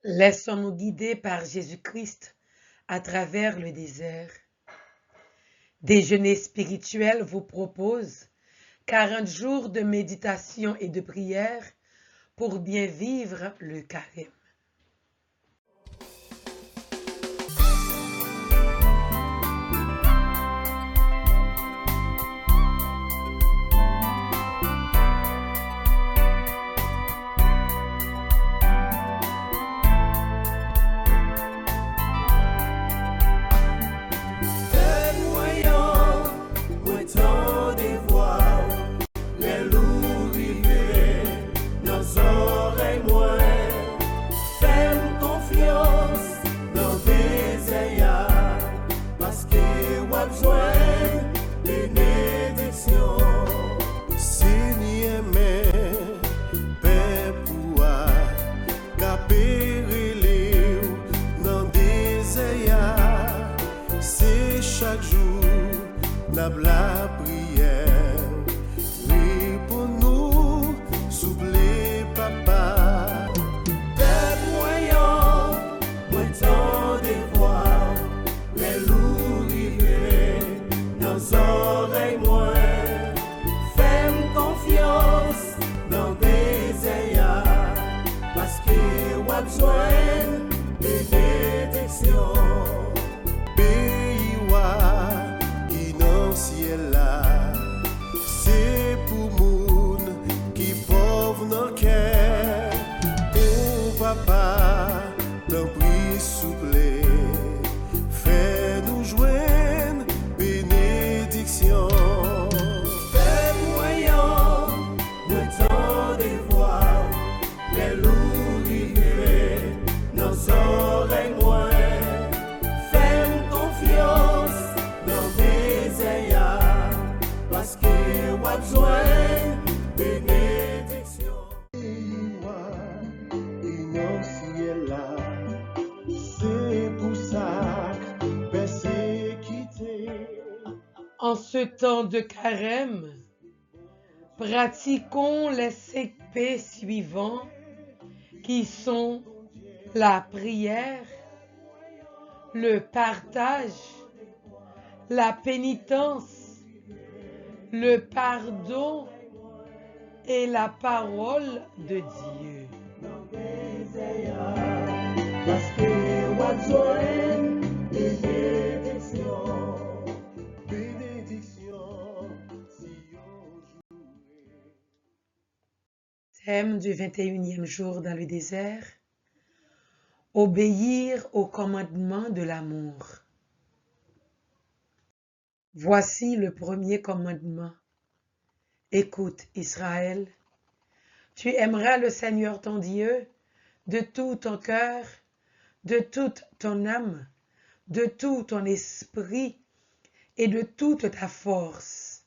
Laissons-nous guider par Jésus-Christ à travers le désert. Déjeuner spirituel vous propose 40 jours de méditation et de prière pour bien vivre le carême. Chaque jour, la prière, oui pour nous, s'oublie papa. Père moyen, moi tant de voir, les loups rivés, nos oreilles moins, fais-moi confiance dans des ayats, parce que我besoin de bénédiction. Là, c'est pour moun qui pauvre nos cœurs. Oh papa, t'en prie souple, fais-nous joindre bénédiction. Fais moyen, le temps de voir les loups rivés, nos oreilles moins. Fais-nous confiance dans des ayats. Parce que我besoin bénédiction. C'est pour ça persécuté. En ce temps de carême, pratiquons les CP suivants qui sont la prière, le partage, la pénitence, le pardon et la parole de Dieu. Parce que我besoin de bénédiction, Thème du 21e jour dans le désert. Obéir au commandement de l'amour. Voici le premier commandement. Écoute, Israël, tu aimeras le Seigneur ton Dieu de tout ton cœur, de toute ton âme, de tout ton esprit et de toute ta force.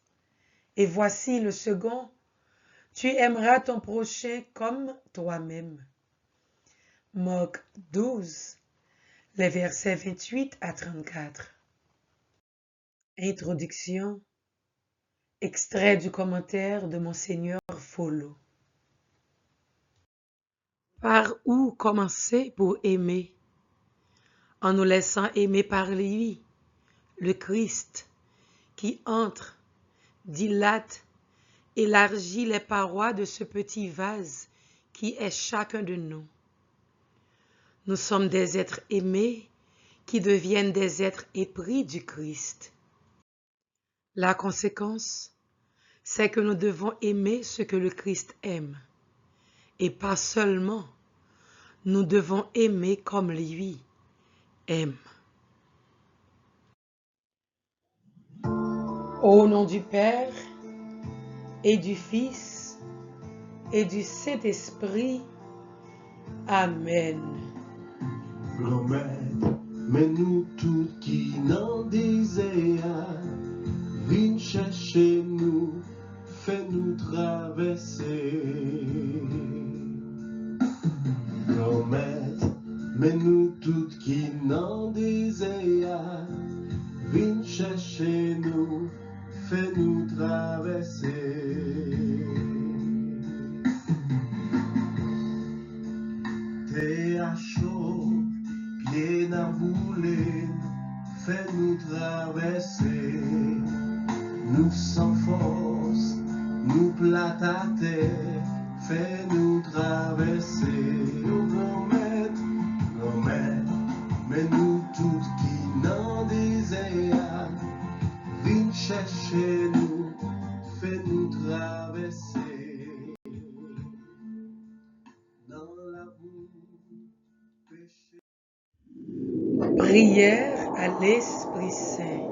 Et voici le second, tu aimeras ton prochain comme toi-même. Marc 12, les versets 28 à 34. Introduction. Extrait du commentaire de Monseigneur Follo. Par où commencer pour aimer? En nous laissant aimer par lui, le Christ, qui entre, dilate, élargit les parois de ce petit vase qui est chacun de nous. Nous sommes des êtres aimés qui deviennent des êtres épris du Christ. La conséquence, c'est que nous devons aimer ce que le Christ aime. Et pas seulement, nous devons aimer comme lui aime. Au nom du Père, et du Fils, et du Saint-Esprit. Amen. Grand-mère, mais nous tous qui n'en désirent, viens chercher nous, fais-nous traverser. Grand-mère, mais nous tous qui n'en désirent, viens chercher nous, fais-nous traverser. Fais à chaud, pieds n'a boulé, fais-nous traverser. Nous sans force, nous plate à terre, fais-nous traverser. Oh grand-maître, mais nous toutes qui n'en désirent, viens chercher nous, fais-nous traverser. Dans la boue, péché. Prière à l'Esprit Saint.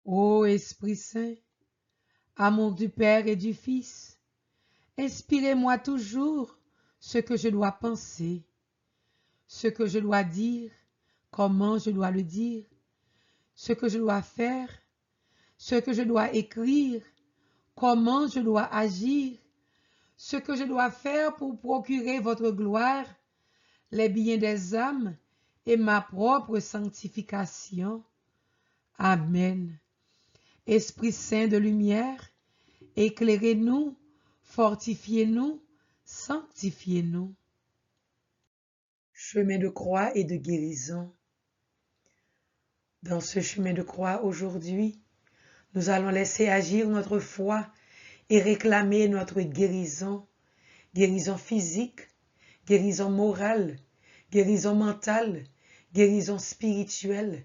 Ô Esprit Saint, amour du Père et du Fils, inspirez-moi toujours ce que je dois penser, ce que je dois dire, comment je dois le dire, ce que je dois faire, ce que je dois écrire, comment je dois agir, ce que je dois faire pour procurer votre gloire, les biens des âmes et ma propre sanctification. Amen. Esprit Saint de lumière, éclairez-nous, fortifiez-nous, sanctifiez-nous. Chemin de croix et de guérison. Dans ce chemin de croix aujourd'hui, nous allons laisser agir notre foi et réclamer notre guérison, guérison physique, guérison morale, guérison mentale, guérison spirituelle,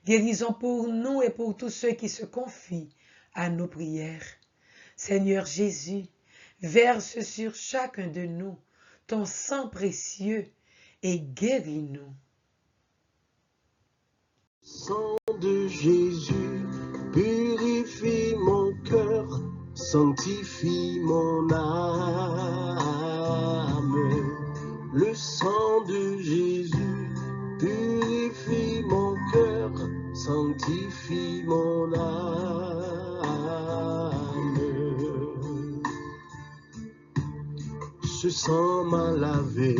guérison pour nous et pour tous ceux qui se confient à nos prières. Seigneur Jésus, verse sur chacun de nous ton sang précieux et guéris-nous. Sang de Jésus, purifie mon cœur, sanctifie mon âme. Le sang de Jésus, purifie mon cœur, sanctifie mon âme. Ce sang m'a lavé,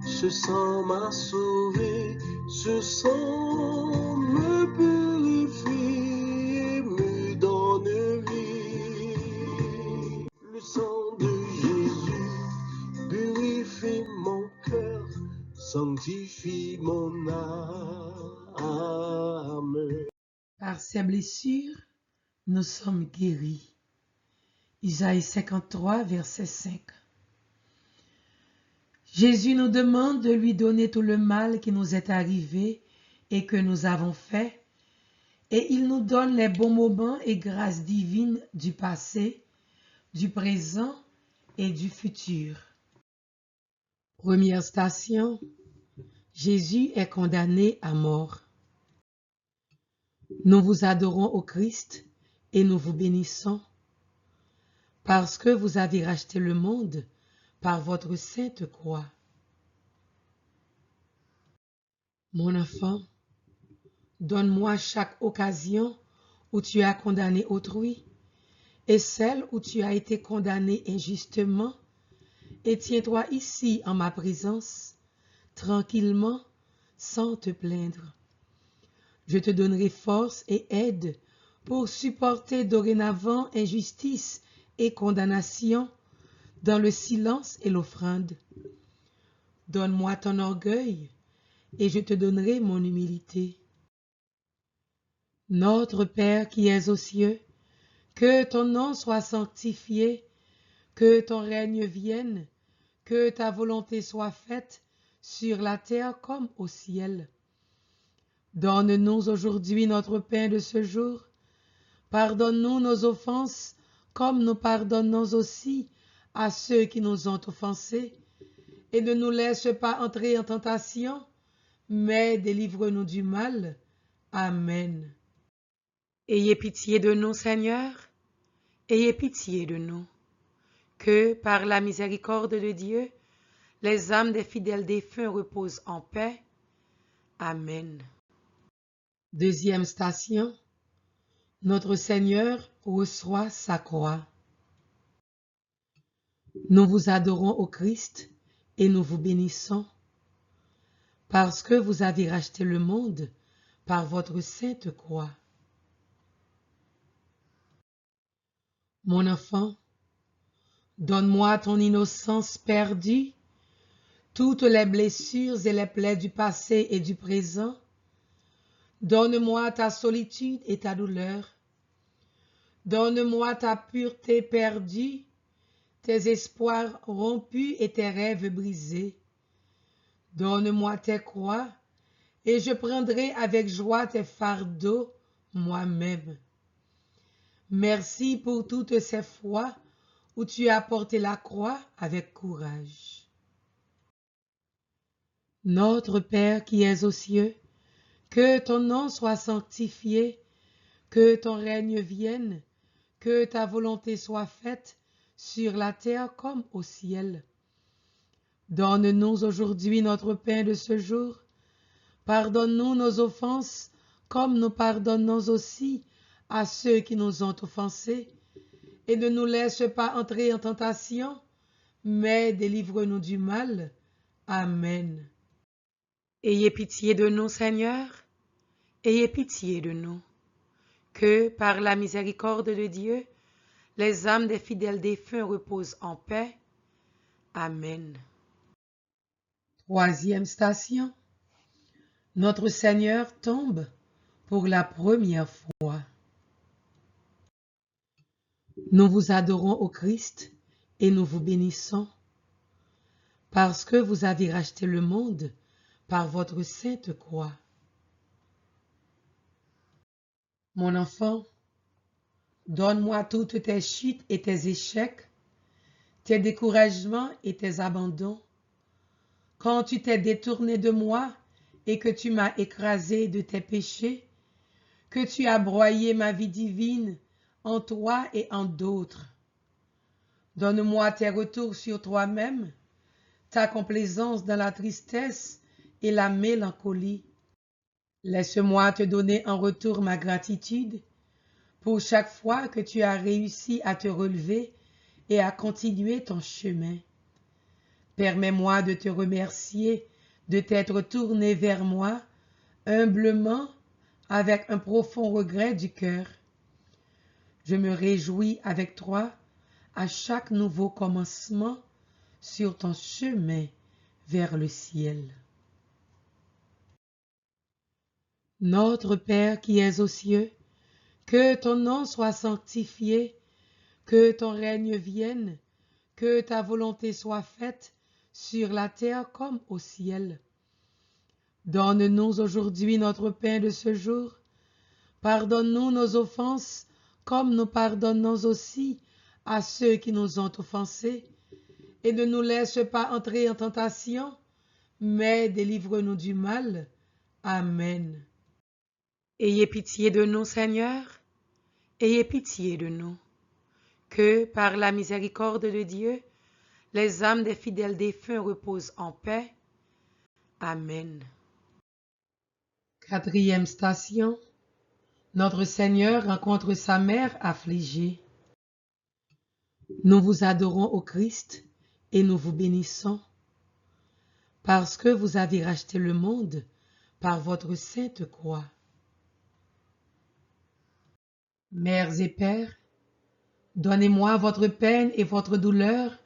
ce sang m'a sauvé, ce sang me purifie, me donne vie. Le sang de Jésus purifie mon cœur, sanctifie mon âme. Par ses blessures, nous sommes guéris. Isaïe 53, verset 5. Jésus nous demande de lui donner tout le mal qui nous est arrivé et que nous avons fait, et il nous donne les bons moments et grâces divines du passé, du présent et du futur. Première station, Jésus est condamné à mort. Nous vous adorons au Christ et nous vous bénissons, parce que vous avez racheté le monde par votre sainte croix. Mon enfant, donne-moi chaque occasion où tu as condamné autrui et celle où tu as été condamné injustement, et tiens-toi ici en ma présence, tranquillement, sans te plaindre. Je te donnerai force et aide pour supporter dorénavant injustice et condamnation dans le silence et l'offrande. Donne-moi ton orgueil et je te donnerai mon humilité. Notre Père qui es aux cieux, que ton nom soit sanctifié, que ton règne vienne, que ta volonté soit faite sur la terre comme au ciel. Donne-nous aujourd'hui notre pain de ce jour. Pardonne-nous nos offenses, comme nous pardonnons aussi à ceux qui nous ont offensés. Et ne nous laisse pas entrer en tentation, mais délivre-nous du mal. Amen. Ayez pitié de nous, Seigneur. ayez pitié de nous, que, par la miséricorde de Dieu, les âmes des fidèles défunts reposent en paix. Amen. Deuxième station, notre Seigneur reçoit sa croix. Nous vous adorons au Christ et nous vous bénissons, parce que vous avez racheté le monde par votre sainte croix. Mon enfant, donne-moi ton innocence perdue, toutes les blessures et les plaies du passé et du présent. Donne-moi ta solitude et ta douleur. Donne-moi ta pureté perdue, tes espoirs rompus et tes rêves brisés. Donne-moi tes croix, et je prendrai avec joie tes fardeaux moi-même. Merci pour toutes ces fois où tu as porté la croix avec courage. Notre Père qui es aux cieux, que ton nom soit sanctifié, que ton règne vienne, que ta volonté soit faite sur la terre comme au ciel. Donne-nous aujourd'hui notre pain de ce jour. Pardonne-nous nos offenses, comme nous pardonnons aussi à ceux qui nous ont offensés. Et ne nous laisse pas entrer en tentation, mais délivre-nous du mal. Amen. Ayez pitié de nous, Seigneur, ayez pitié de nous, que, par la miséricorde de Dieu, les âmes des fidèles défunts reposent en paix. Amen. Troisième station, notre Seigneur tombe pour la première fois. Nous vous adorons au Christ et nous vous bénissons, parce que vous avez racheté le monde par votre sainte croix. Mon enfant, donne-moi toutes tes chutes et tes échecs, tes découragements et tes abandons, quand tu t'es détourné de moi et que tu m'as écrasé de tes péchés, que tu as broyé ma vie divine en toi et en d'autres. Donne-moi tes retours sur toi-même, ta complaisance dans la tristesse et la mélancolie. Laisse-moi te donner en retour ma gratitude pour chaque fois que tu as réussi à te relever et à continuer ton chemin. Permets-moi de te remercier de t'être tourné vers moi humblement avec un profond regret du cœur. Je me réjouis avec toi à chaque nouveau commencement sur ton chemin vers le ciel. Notre Père qui es aux cieux, que ton nom soit sanctifié, que ton règne vienne, que ta volonté soit faite sur la terre comme au ciel. Donne-nous aujourd'hui notre pain de ce jour. Pardonne-nous nos offenses, comme nous pardonnons aussi à ceux qui nous ont offensés. Et ne nous laisse pas entrer en tentation, mais délivre-nous du mal. Amen. Ayez pitié de nous, Seigneur, ayez pitié de nous, que, par la miséricorde de Dieu, les âmes des fidèles défunts reposent en paix. Amen. Quatrième station, notre Seigneur rencontre sa mère affligée. Nous vous adorons au Christ et nous vous bénissons, parce que vous avez racheté le monde par votre sainte croix. Mères et pères, donnez-moi votre peine et votre douleur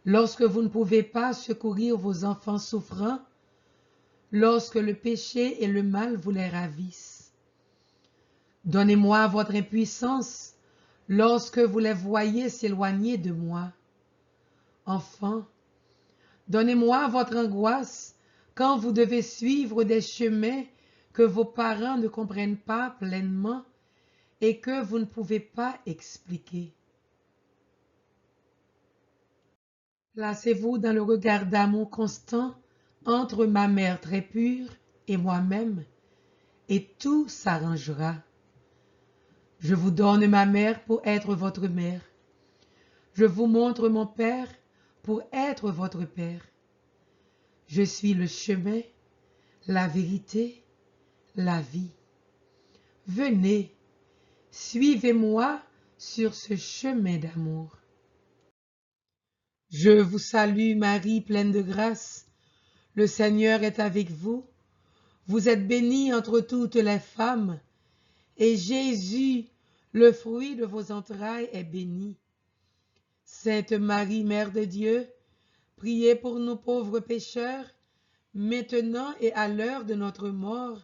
lorsque vous ne pouvez pas secourir vos enfants souffrants, lorsque le péché et le mal vous les ravissent. Donnez-moi votre impuissance lorsque vous les voyez s'éloigner de moi. Enfants, donnez-moi votre angoisse quand vous devez suivre des chemins que vos parents ne comprennent pas pleinement et que vous ne pouvez pas expliquer. Placez-vous dans le regard d'amour constant entre ma mère très pure et moi-même, et tout s'arrangera. Je vous donne ma mère pour être votre mère. Je vous montre mon Père pour être votre Père. Je suis le chemin, la vérité, la vie. Venez, suivez-moi sur ce chemin d'amour. Je vous salue Marie, pleine de grâce. Le Seigneur est avec vous. Vous êtes bénie entre toutes les femmes, et Jésus, le fruit de vos entrailles, est béni. Sainte Marie, Mère de Dieu, priez pour nous pauvres pécheurs, maintenant et à l'heure de notre mort.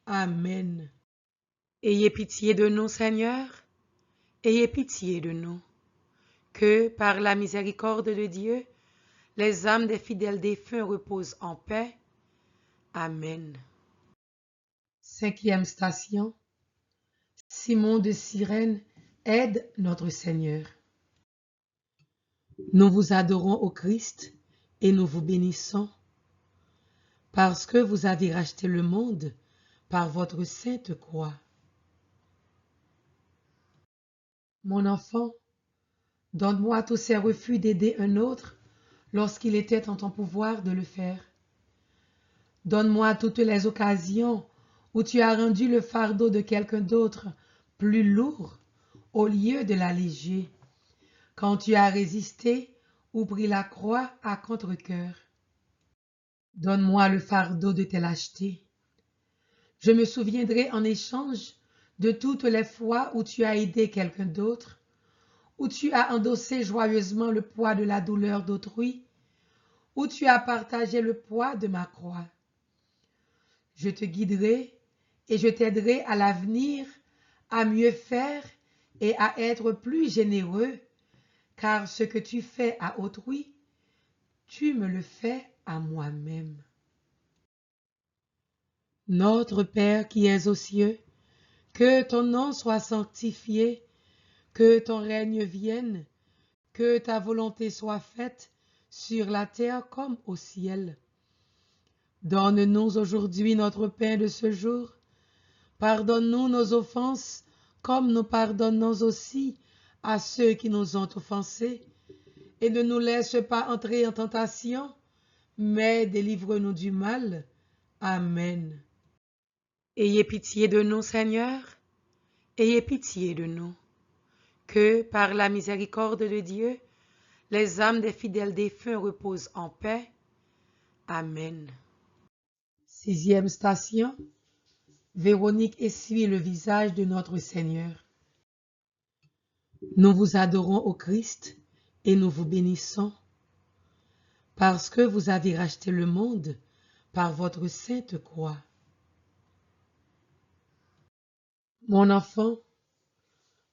Amen. Ayez pitié de nous, Seigneur, ayez pitié de nous. Que, par la miséricorde de Dieu, les âmes des fidèles défunts reposent en paix. Amen. Cinquième station. Simon de Cyrène aide notre Seigneur. Nous vous adorons au Christ et nous vous bénissons, parce que vous avez racheté le monde par votre sainte croix. Mon enfant, donne-moi tous ces refus d'aider un autre lorsqu'il était en ton pouvoir de le faire. Donne-moi toutes les occasions où tu as rendu le fardeau de quelqu'un d'autre plus lourd au lieu de l'alléger, quand tu as résisté ou pris la croix à contre-cœur. Donne-moi le fardeau de tes lâchetés. Je me souviendrai en échange de toutes les fois où tu as aidé quelqu'un d'autre, où tu as endossé joyeusement le poids de la douleur d'autrui, où tu as partagé le poids de ma croix. Je te guiderai et je t'aiderai à l'avenir à mieux faire et à être plus généreux, car ce que tu fais à autrui, tu me le fais à moi-même. Notre Père qui es aux cieux, que ton nom soit sanctifié, que ton règne vienne, que ta volonté soit faite sur la terre comme au ciel. Donne-nous aujourd'hui notre pain de ce jour. Pardonne-nous nos offenses, comme nous pardonnons aussi à ceux qui nous ont offensés. Et ne nous laisse pas entrer en tentation, mais délivre-nous du mal. Amen. Ayez pitié de nous, Seigneur, ayez pitié de nous. Que, par la miséricorde de Dieu, les âmes des fidèles défunts reposent en paix. Amen. Sixième station. Véronique essuie le visage de notre Seigneur. Nous vous adorons au Christ et nous vous bénissons, parce que vous avez racheté le monde par votre sainte croix. Mon enfant,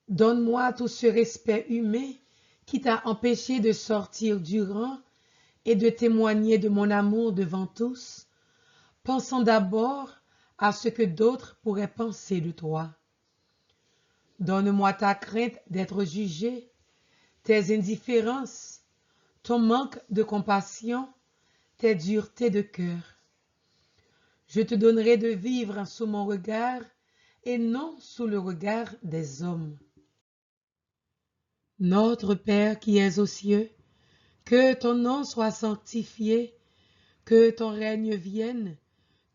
donne-moi tout ce respect humain qui t'a empêché de sortir du rang et de témoigner de mon amour devant tous, pensant d'abord à ce que d'autres pourraient penser de toi. Donne-moi ta crainte d'être jugé, tes indifférences, ton manque de compassion, tes duretés de cœur. Je te donnerai de vivre sous mon regard et non sous le regard des hommes. Notre Père qui es aux cieux, que ton nom soit sanctifié, que ton règne vienne,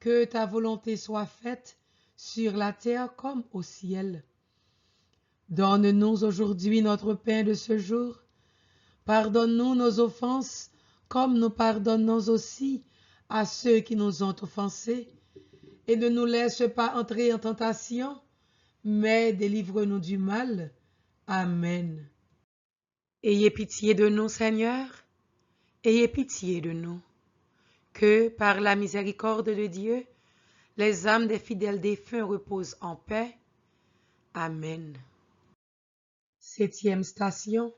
que ta volonté soit faite sur la terre comme au ciel. Donne-nous aujourd'hui notre pain de ce jour. Pardonne-nous nos offenses, comme nous pardonnons aussi à ceux qui nous ont offensés. Et ne nous laisse pas entrer en tentation, mais délivre-nous du mal. Amen. Ayez pitié de nous, Seigneur, ayez pitié de nous. Que, par la miséricorde de Dieu, les âmes des fidèles défunts reposent en paix. Amen. Septième station.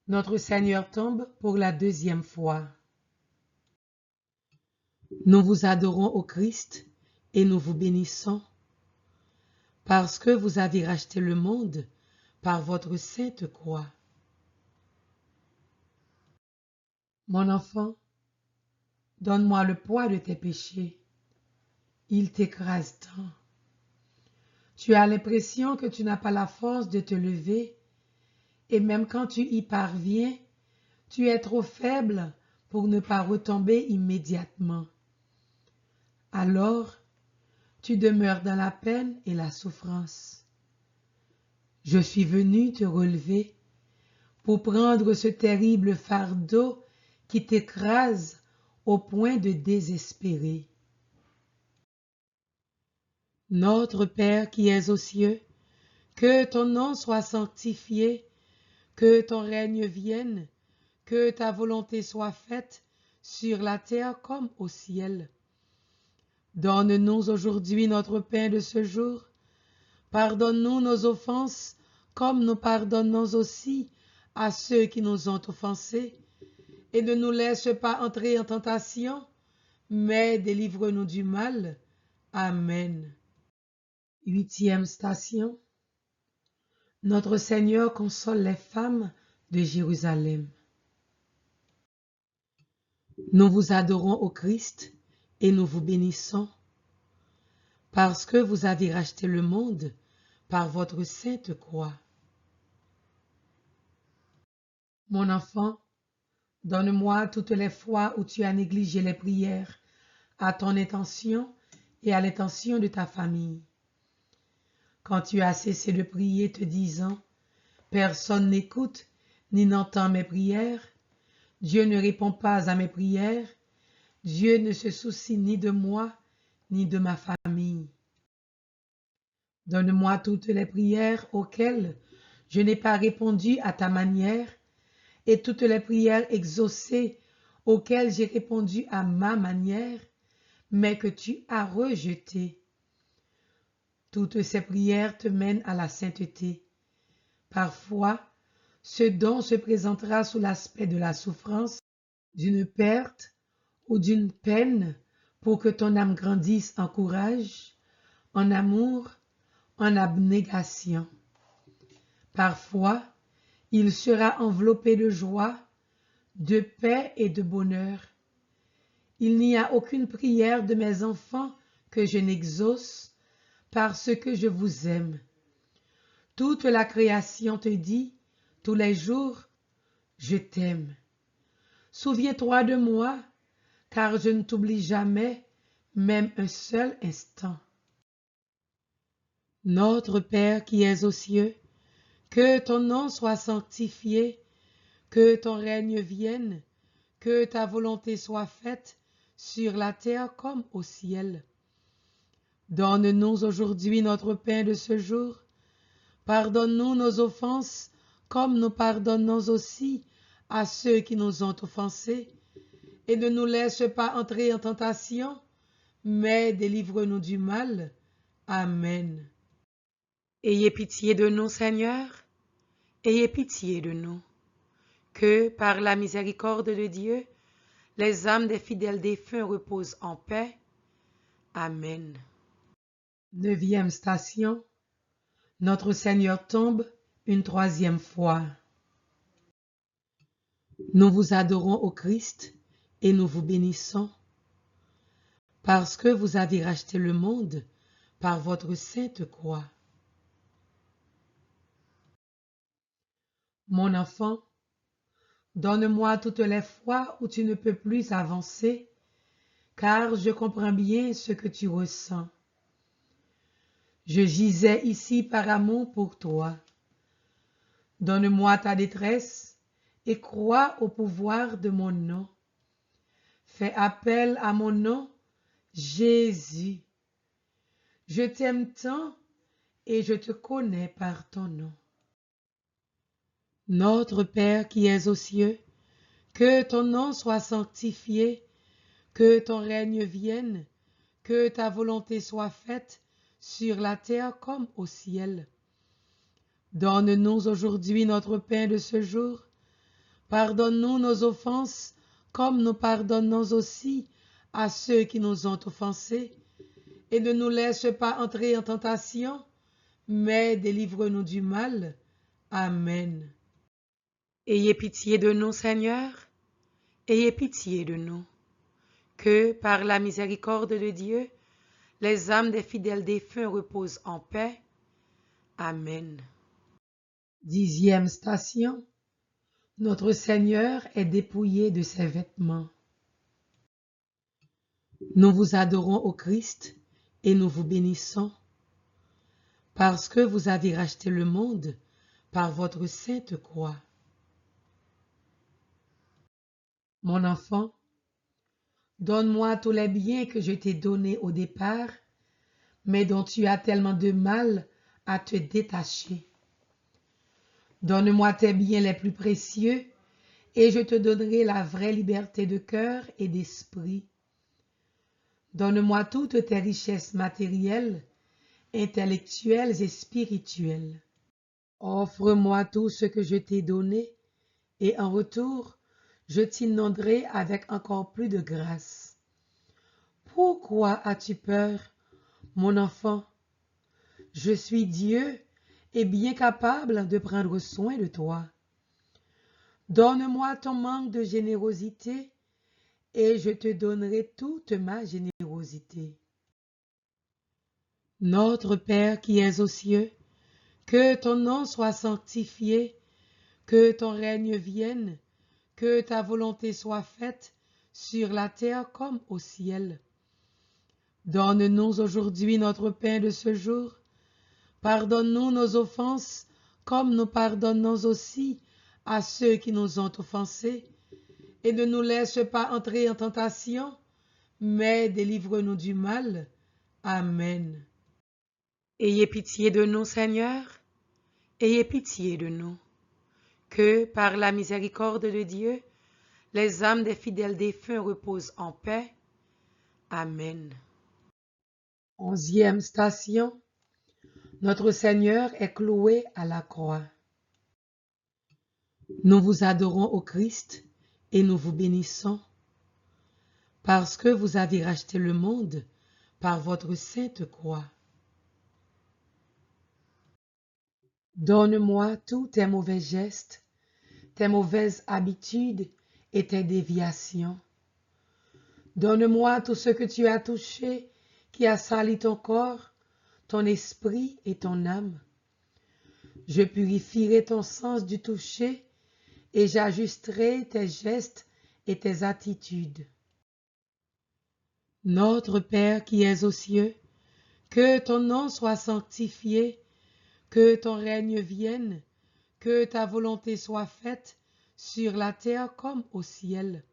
Notre Seigneur tombe pour la deuxième fois. Nous vous adorons au Christ et nous vous bénissons, parce que vous avez racheté le monde par votre sainte croix. Mon enfant, donne-moi le poids de tes péchés. Ils t'écrasent tant. Tu as l'impression que tu n'as pas la force de te lever, et même quand tu y parviens, tu es trop faible pour ne pas retomber immédiatement. Alors, tu demeures dans la peine et la souffrance. Je suis venu te relever pour prendre ce terrible fardeau qui t'écrase au point de désespérer. Notre Père qui es aux cieux, que ton nom soit sanctifié, que ton règne vienne, que ta volonté soit faite sur la terre comme au ciel. Donne-nous aujourd'hui notre pain de ce jour. Pardonne-nous nos offenses, comme nous pardonnons aussi à ceux qui nous ont offensés. Et ne nous laisse pas entrer en tentation, mais délivre-nous du mal. Amen. 8e station. Notre Seigneur console les femmes de Jérusalem. Nous vous adorons au Christ et nous vous bénissons, parce que vous avez racheté le monde par votre sainte croix. Mon enfant, donne-moi toutes les fois où tu as négligé les prières à ton intention et à l'intention de ta famille. Quand tu as cessé de prier te disant « Personne n'écoute ni n'entend mes prières, Dieu ne répond pas à mes prières, Dieu ne se soucie ni de moi ni de ma famille. » Donne-moi toutes les prières auxquelles je n'ai pas répondu à ta manière et toutes les prières exaucées auxquelles j'ai répondu à ma manière, mais que tu as rejetées. Toutes ces prières te mènent à la sainteté. Parfois, ce don se présentera sous l'aspect de la souffrance, d'une perte ou d'une peine pour que ton âme grandisse en courage, en amour, en abnégation. Parfois, il sera enveloppé de joie, de paix et de bonheur. Il n'y a aucune prière de mes enfants que je n'exauce, parce que je vous aime. Toute la création te dit, tous les jours, je t'aime. Souviens-toi de moi, car je ne t'oublie jamais, même un seul instant. Notre Père qui es aux cieux, que ton nom soit sanctifié, que ton règne vienne, que ta volonté soit faite sur la terre comme au ciel. Donne-nous aujourd'hui notre pain de ce jour. Pardonne-nous nos offenses, comme nous pardonnons aussi à ceux qui nous ont offensés. Et ne nous laisse pas entrer en tentation, mais délivre-nous du mal. Amen. Ayez pitié de nous, Seigneur, ayez pitié de nous. Que, par la miséricorde de Dieu, les âmes des fidèles défunts reposent en paix. Amen. 9e station. Notre Seigneur tombe une 3e fois. Nous vous adorons au Christ et nous vous bénissons, parce que vous avez racheté le monde par votre sainte croix. Mon enfant, donne-moi toutes les fois où tu ne peux plus avancer, car je comprends bien ce que tu ressens. Je gisais ici par amour pour toi. Donne-moi ta détresse et crois au pouvoir de mon nom. Fais appel à mon nom, Jésus. Je t'aime tant et je te connais par ton nom. Notre Père qui es aux cieux, que ton nom soit sanctifié, que ton règne vienne, que ta volonté soit faite sur la terre comme au ciel. Donne-nous aujourd'hui notre pain de ce jour. Pardonne-nous nos offenses, comme nous pardonnons aussi à ceux qui nous ont offensés. Et ne nous laisse pas entrer en tentation, mais délivre-nous du mal. Amen. Ayez pitié de nous, Seigneur, ayez pitié de nous. Que, par la miséricorde de Dieu, les âmes des fidèles défunts reposent en paix. Amen. 10e station. Notre Seigneur est dépouillé de ses vêtements. Nous vous adorons au Christ et nous vous bénissons, parce que vous avez racheté le monde par votre sainte croix. Mon enfant, donne-moi tous les biens que je t'ai donnés au départ, mais dont tu as tellement de mal à te détacher. Donne-moi tes biens les plus précieux, et je te donnerai la vraie liberté de cœur et d'esprit. Donne-moi toutes tes richesses matérielles, intellectuelles et spirituelles. Offre-moi tout ce que je t'ai donné, et en retour, je t'inonderai avec encore plus de grâce. Pourquoi as-tu peur, mon enfant? Je suis Dieu et bien capable de prendre soin de toi. Donne-moi ton manque de générosité et je te donnerai toute ma générosité. Notre Père qui es aux cieux, que ton nom soit sanctifié, que ton règne vienne, que ta volonté soit faite sur la terre comme au ciel. Donne-nous aujourd'hui notre pain de ce jour. Pardonne-nous nos offenses, comme nous pardonnons aussi à ceux qui nous ont offensés. Et ne nous laisse pas entrer en tentation, mais délivre-nous du mal. Amen. Ayez pitié de nous, Seigneur, ayez pitié de nous. Que, par la miséricorde de Dieu, les âmes des fidèles défunts reposent en paix. Amen. 11e station. Notre Seigneur est cloué à la croix. Nous vous adorons au Christ et nous vous bénissons, parce que vous avez racheté le monde par votre sainte croix. Donne-moi tous tes mauvais gestes, tes mauvaises habitudes et tes déviations. Donne-moi tout ce que tu as touché qui a sali ton corps, ton esprit et ton âme. Je purifierai ton sens du toucher et j'ajusterai tes gestes et tes attitudes. Notre Père qui es aux cieux, que ton nom soit sanctifié, que ton règne vienne, que ta volonté soit faite sur la terre comme au ciel.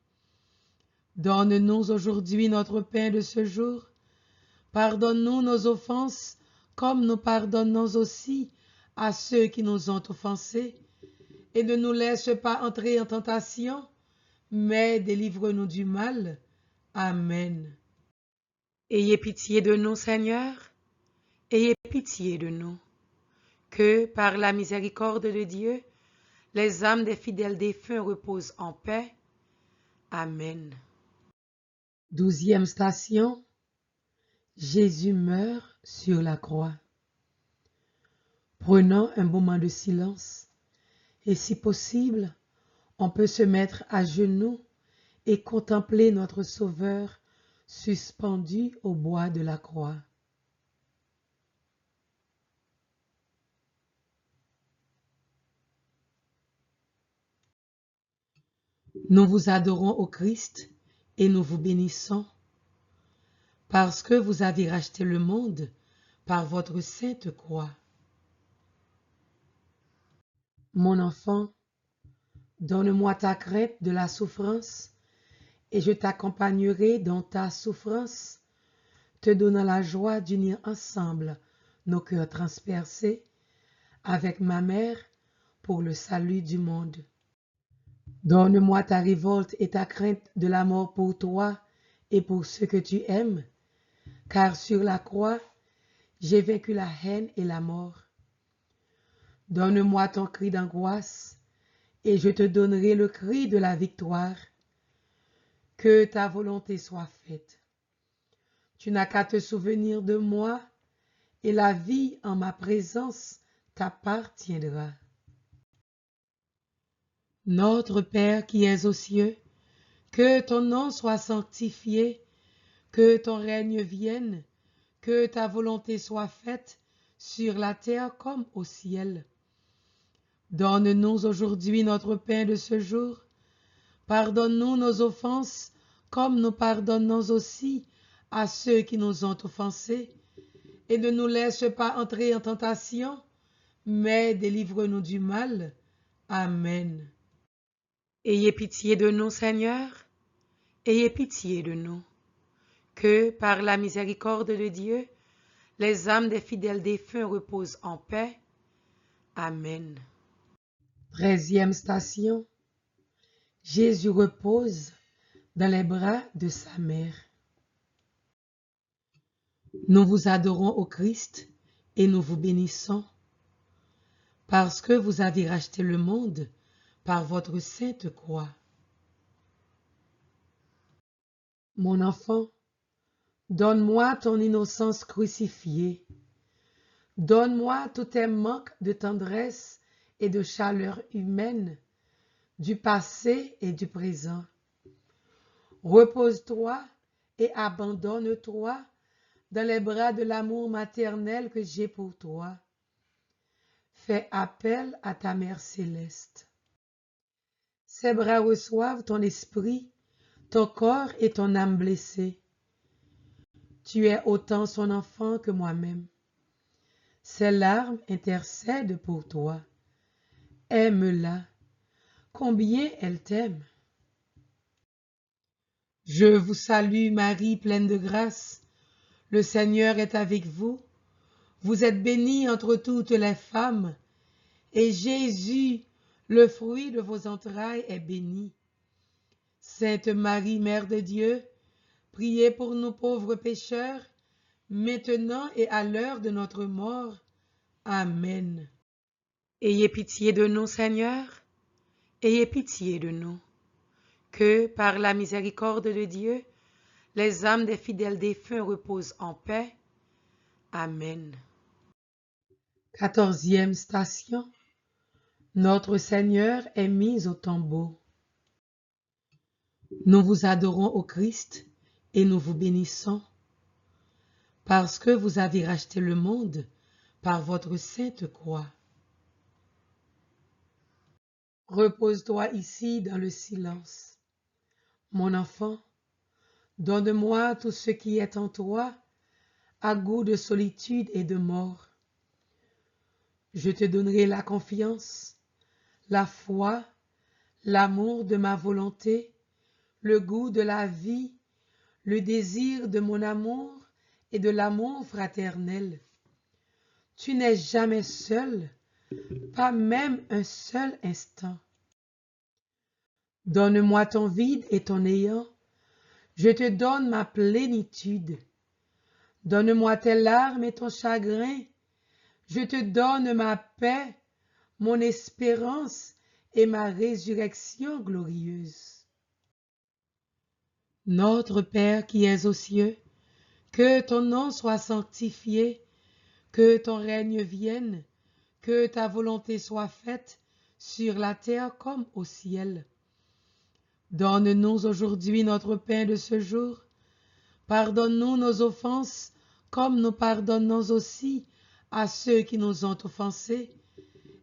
Donne-nous aujourd'hui notre pain de ce jour. Pardonne-nous nos offenses, comme nous pardonnons aussi à ceux qui nous ont offensés. Et ne nous laisse pas entrer en tentation, mais délivre-nous du mal. Amen. Ayez pitié de nous, Seigneur, ayez pitié de nous. Que, par la miséricorde de Dieu, les âmes des fidèles défunts reposent en paix. Amen. 12e station. Jésus meurt sur la croix. Prenons un moment de silence et si possible, on peut se mettre à genoux et contempler notre Sauveur suspendu au bois de la croix. Nous vous adorons au Christ et nous vous bénissons, parce que vous avez racheté le monde par votre sainte croix. Mon enfant, donne-moi ta crainte de la souffrance et je t'accompagnerai dans ta souffrance, te donnant la joie d'unir ensemble nos cœurs transpercés avec ma mère pour le salut du monde. Donne-moi ta révolte et ta crainte de la mort pour toi et pour ceux que tu aimes, car sur la croix, j'ai vaincu la haine et la mort. Donne-moi ton cri d'angoisse et je te donnerai le cri de la victoire. Que ta volonté soit faite. Tu n'as qu'à te souvenir de moi et la vie en ma présence t'appartiendra. Notre Père qui es aux cieux, que ton nom soit sanctifié, que ton règne vienne, que ta volonté soit faite sur la terre comme au ciel. Donne-nous aujourd'hui notre pain de ce jour. Pardonne-nous nos offenses, comme nous pardonnons aussi à ceux qui nous ont offensés. Et ne nous laisse pas entrer en tentation, mais délivre-nous du mal. Amen. Ayez pitié de nous, Seigneur, ayez pitié de nous. Que, par la miséricorde de Dieu, les âmes des fidèles défunts reposent en paix. Amen. 13e station. Jésus repose dans les bras de sa mère. Nous vous adorons au Christ et nous vous bénissons, parce que vous avez racheté le monde par votre sainte croix. Mon enfant, donne-moi ton innocence crucifiée. Donne-moi tous tes manques de tendresse et de chaleur humaine, du passé et du présent. Repose-toi et abandonne-toi dans les bras de l'amour maternel que j'ai pour toi. Fais appel à ta mère céleste. Ses bras reçoivent ton esprit, ton corps et ton âme blessée. Tu es autant son enfant que moi-même. Ses larmes intercèdent pour toi. Aime-la. Combien elle t'aime. Je vous salue Marie, pleine de grâce. Le Seigneur est avec vous. Vous êtes bénie entre toutes les femmes, et Jésus, le fruit de vos entrailles, est béni. Sainte Marie, Mère de Dieu, priez pour nous pauvres pécheurs, maintenant et à l'heure de notre mort. Amen. Ayez pitié de nous, Seigneur, ayez pitié de nous. Que, par la miséricorde de Dieu, les âmes des fidèles défunts reposent en paix. Amen. 14e station. Notre Seigneur est mis au tombeau. Nous vous adorons au Christ et nous vous bénissons, parce que vous avez racheté le monde par votre sainte croix. Repose-toi ici dans le silence. Mon enfant, donne-moi tout ce qui est en toi, à goût de solitude et de mort. Je te donnerai la confiance, la foi, l'amour de ma volonté, le goût de la vie, le désir de mon amour et de l'amour fraternel. Tu n'es jamais seul, pas même un seul instant. Donne-moi ton vide et ton néant, je te donne ma plénitude. Donne-moi tes larmes et ton chagrin, je te donne ma paix, mon espérance et ma résurrection glorieuse. Notre Père qui es aux cieux, que ton nom soit sanctifié, que ton règne vienne, que ta volonté soit faite sur la terre comme au ciel. Donne-nous aujourd'hui notre pain de ce jour. Pardonne-nous nos offenses, comme nous pardonnons aussi à ceux qui nous ont offensés.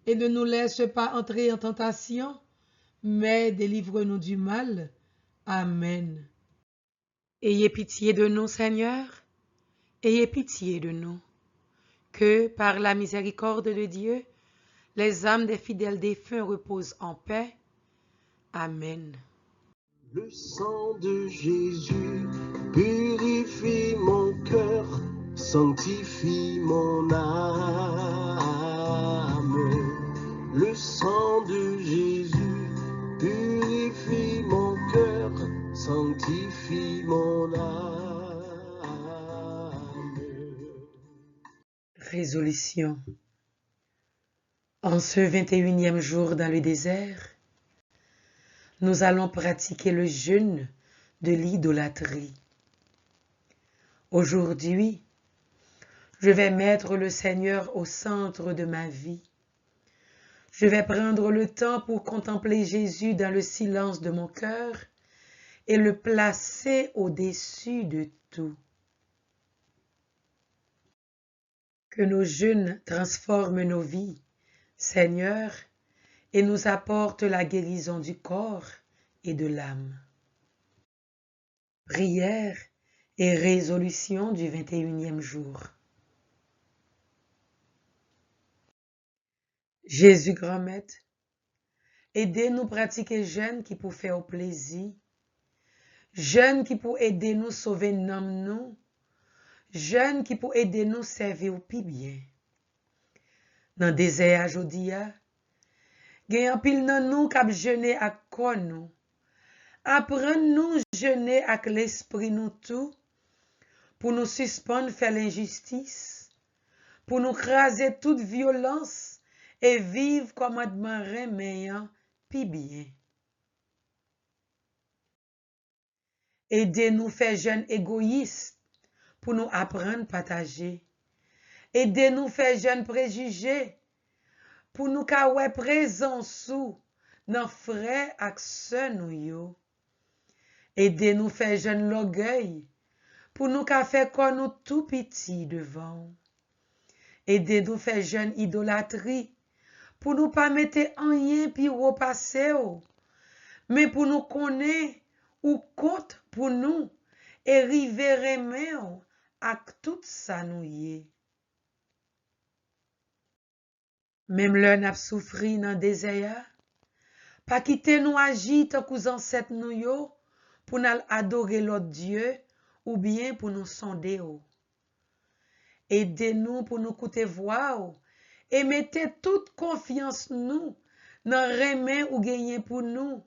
Et ne nous laisse pas entrer en tentation, mais délivre-nous du mal. Amen. Ayez pitié de nous, Seigneur, ayez pitié de nous. Que, par la miséricorde de Dieu, les âmes des fidèles défunts reposent en paix. Amen. Le sang de Jésus purifie mon cœur, sanctifie mon âme. Le sang de Jésus purifie mon cœur, sanctifie mon âme. Résolution. En ce 21e jour dans le désert, nous allons pratiquer le jeûne de l'idolâtrie. Aujourd'hui, je vais mettre le Seigneur au centre de ma vie. Je vais prendre le temps pour contempler Jésus dans le silence de mon cœur et le placer au-dessus de tout. Que nos jeûnes transforment nos vies, Seigneur, et nous apportent la guérison du corps et de l'âme. Prière et résolution du 21e jour. Jésus grand maître, aidez-nous pratiquer jeûne qui pour faire plaisir, jeûne qui pour aider nous sauver nom nous, jeûne qui pour aider nous servir au plus bien. Dans désert jodia, gen en pile nan nous k'ap jeûner ak kon nous. Apprendre nous jeûner avec l'esprit nous tout, pour nous suspendre faire l'injustice, pour nous craser toute violence et vivre commandement remeillant pi bien. Aidez-nous faire jeûne égoïste pour nous apprendre partager. Aidez-nous faire jeûne préjugé pour nous kawè présent sous nan frère ak sœur nous yo. Aidez-nous faire jeûne l'orgueil pour nous ka faire kon nous tout petit devant. Aidez-nous faire jeûne idolâtrie pour nous pas mettre rien pi repasser mais pour nous connaître ou compte pour nous et river remer ak tout ça nous yé. Même l'heure n'a souffri dans désert, pas quitter nous agir tant qu'aux ancêtres nous yo, pour nous adorer l'autre Dieu, ou bien pour nous sonder. Aidez-nous pour nous écouter voix, et mettez toute confiance nous, dans remen ou gagner pour nous,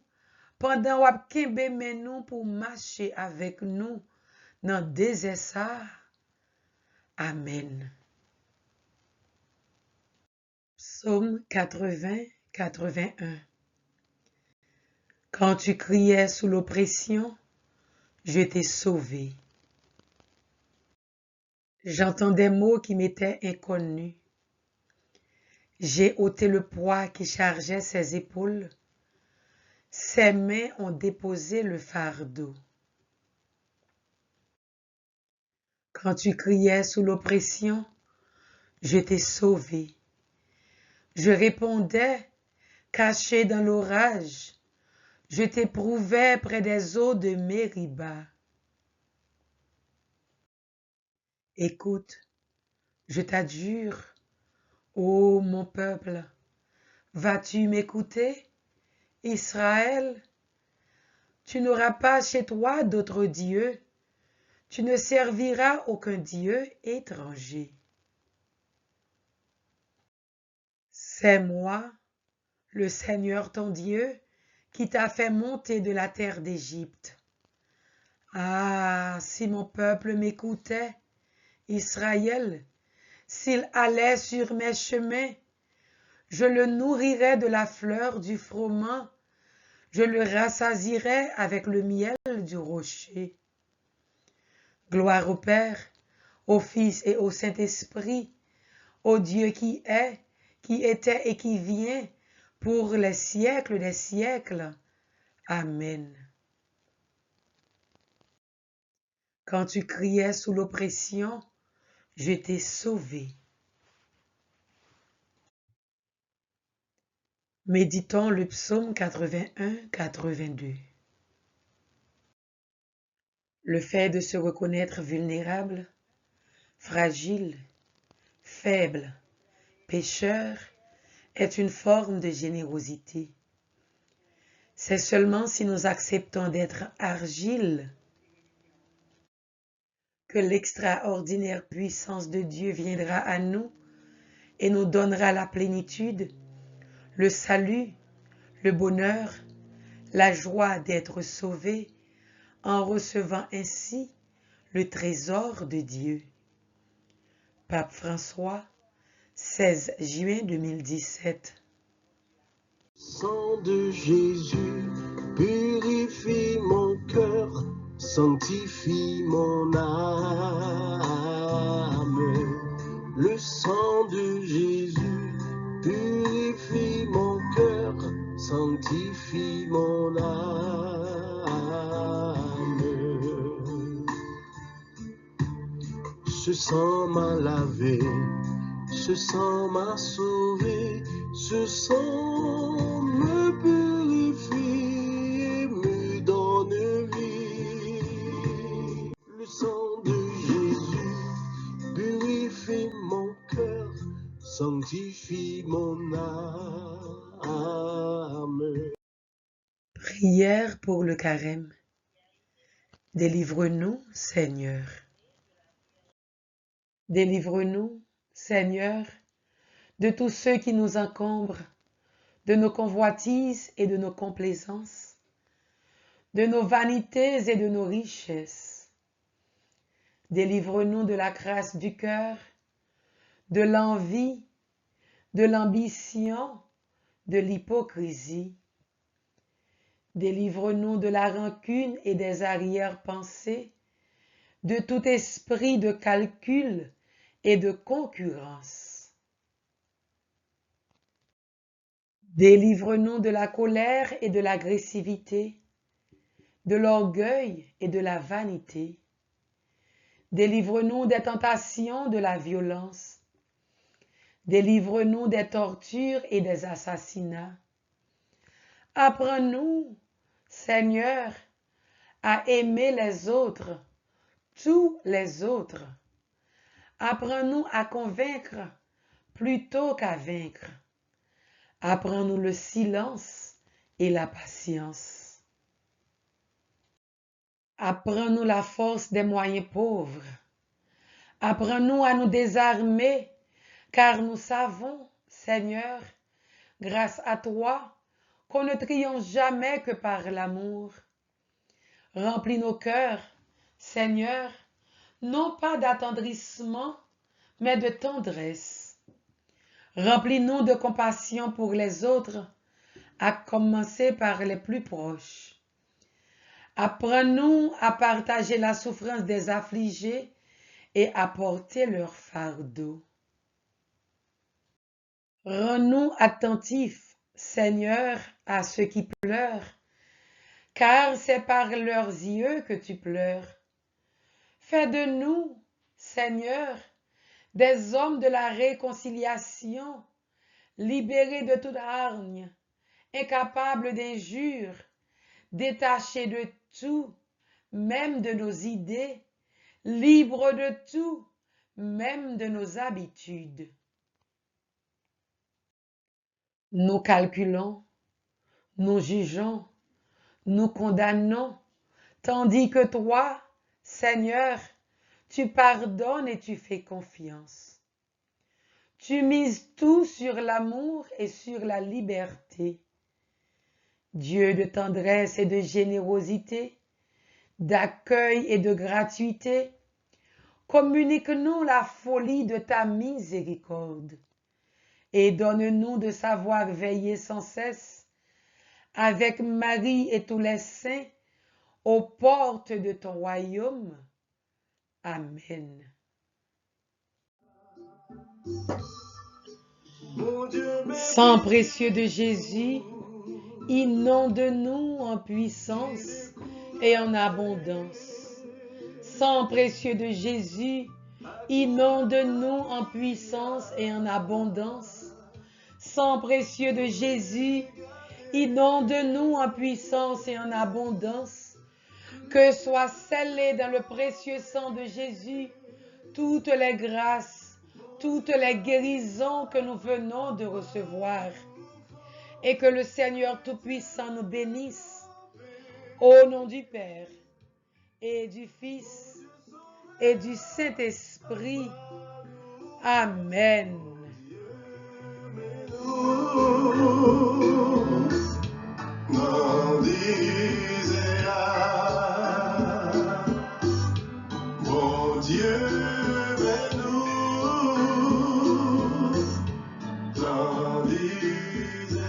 pendant wap kembe men nous pour marcher avec nous, dans désert ça. Amen. Psaume 80-81. Quand tu criais sous l'oppression, je t'ai sauvé. J'entends des mots qui m'étaient inconnus. J'ai ôté le poids qui chargeait ses épaules. Ses mains ont déposé le fardeau. Quand tu criais sous l'oppression, je t'ai sauvé. Je répondais, caché dans l'orage. Je t'éprouvais près des eaux de Mériba. Écoute, je t'adjure, ô mon peuple, vas-tu m'écouter, Israël? Tu n'auras pas chez toi d'autre Dieu, tu ne serviras aucun Dieu étranger. C'est moi, le Seigneur ton Dieu, qui t'a fait monter de la terre d'Égypte. Ah, si mon peuple m'écoutait, Israël, s'il allait sur mes chemins, je le nourrirais de la fleur du froment, je le rassasirais avec le miel du rocher. Gloire au Père, au Fils et au Saint-Esprit, au Dieu qui est, qui était et qui vient, pour les siècles des siècles. Amen. Quand tu criais sous l'oppression, je t'ai sauvé. Méditons le psaume 81-82. Le fait de se reconnaître vulnérable, fragile, faible, pécheur, est une forme de générosité. C'est seulement si nous acceptons d'être argile que l'extraordinaire puissance de Dieu viendra à nous et nous donnera la plénitude, le salut, le bonheur, la joie d'être sauvé en recevant ainsi le trésor de Dieu. Pape François, 16 juin 2017. Sang de Jésus purifie mon cœur, sanctifie mon âme. Le sang de Jésus purifie mon cœur, sanctifie mon âme. Ce sang m'a lavé Ce sang m'a sauvé, ce sang me purifie et me donne vie. Le sang de Jésus purifie mon cœur, sanctifie mon âme. Prière pour le carême. Délivre-nous, Seigneur. Délivre-nous, Seigneur, de tous ceux qui nous encombrent, de nos convoitises et de nos complaisances, de nos vanités et de nos richesses. Délivre-nous de la crasse du cœur, de l'envie, de l'ambition, de l'hypocrisie. Délivre-nous de la rancune et des arrière-pensées, de tout esprit de calcul et de concurrence. Délivre-nous de la colère et de l'agressivité, de l'orgueil et de la vanité. Délivre-nous des tentations de la violence. Délivre-nous des tortures et des assassinats. Apprends-nous, Seigneur, à aimer les autres, tous les autres. Apprends-nous à convaincre plutôt qu'à vaincre. Apprends-nous le silence et la patience. Apprends-nous la force des moyens pauvres. Apprends-nous à nous désarmer, car nous savons, Seigneur, grâce à toi, qu'on ne triomphe jamais que par l'amour. Remplis nos cœurs, Seigneur, non pas d'attendrissement, mais de tendresse. Remplis-nous de compassion pour les autres, à commencer par les plus proches. Apprends-nous à partager la souffrance des affligés et à porter leur fardeau. Rends-nous attentifs, Seigneur, à ceux qui pleurent, car c'est par leurs yeux que tu pleures. Fais de nous, Seigneur, des hommes de la réconciliation, libérés de toute hargne, incapables d'injure, détachés de tout, même de nos idées, libres de tout, même de nos habitudes. Nous calculons, nous jugeons, nous condamnons, tandis que toi, Seigneur, tu pardonnes et tu fais confiance. Tu mises tout sur l'amour et sur la liberté. Dieu de tendresse et de générosité, d'accueil et de gratuité, communique-nous la folie de ta miséricorde et donne-nous de savoir veiller sans cesse avec Marie et tous les saints aux portes de ton royaume. Amen. Sang précieux de Jésus, inonde-nous en puissance et en abondance. Sang précieux de Jésus, inonde-nous en puissance et en abondance. Sang précieux de Jésus, inonde-nous en puissance et en abondance. Que soient scellées dans le précieux sang de Jésus toutes les grâces, toutes les guérisons que nous venons de recevoir. Et que le Seigneur Tout-Puissant nous bénisse. Au nom du Père et du Fils et du Saint-Esprit. Amen. Mon Dieu, mais nous, t'en disais.